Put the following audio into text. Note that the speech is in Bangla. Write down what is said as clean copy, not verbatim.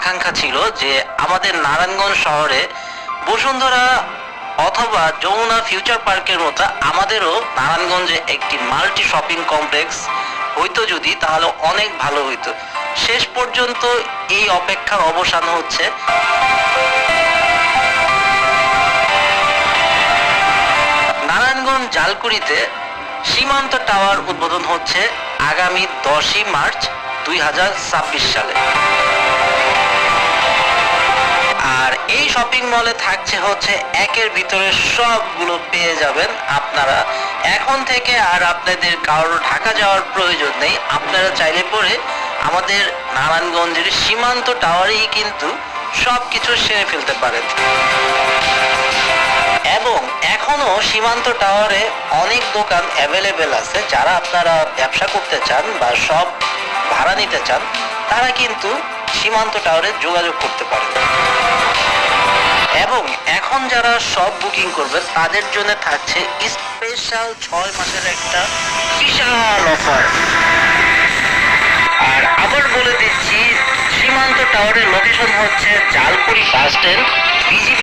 আকাঙ্ক্ষা ছিল যে আমাদের নারায়ণগঞ্জ শহরে বসুন্ধরা অথবা যমুনা ফিউচার পার্কের মতো আমাদেরও নারায়ণগঞ্জে একটি মাল্টি শপিং কমপ্লেক্স হইতো যদি, তাহলে অনেক ভালো হইতো। শেষ পর্যন্ত এই অপেক্ষার অবসান হচ্ছে। নারায়ণগঞ্জ জালকুড়িতে সীমান্ত টাওয়ার উদ্বোধন হচ্ছে আগামী 10ই মার্চ 2026 সালে। আর এই শপিং মলে থাকছে হচ্ছে একের ভিতরে সবগুলো পেয়ে যাবেন আপনারা। এখন থেকে আর আপনাদের কারোর ঢাকা যাওয়ার প্রয়োজন নেই। আপনারা চাইলে পরে আমাদের নারায়ণগঞ্জের সীমান্ত টাওয়ারেই কিন্তু সবকিছু সেরে ফেলতে পারেন। এবং এখনো সীমান্ত টাওয়ারে অনেক দোকান অ্যাভেলেবেল আছে। যারা আপনারা ব্যবসা করতে চান বা সব ভাড়া নিতে চান, তারা কিন্তু সীমান্ত টাওয়ারে যোগাযোগ করতে পারেন। এবং এখন যারা সব বুকিং করবে তাদের জন্য থাকছে স্পেশাল 6 মাসের একটা বিশাল অফার। আর আবার বলে দিচ্ছি, সীমান্ত টাওয়ারের লোকেশন হচ্ছে জালকুড়ি বাস স্ট্যান্ড,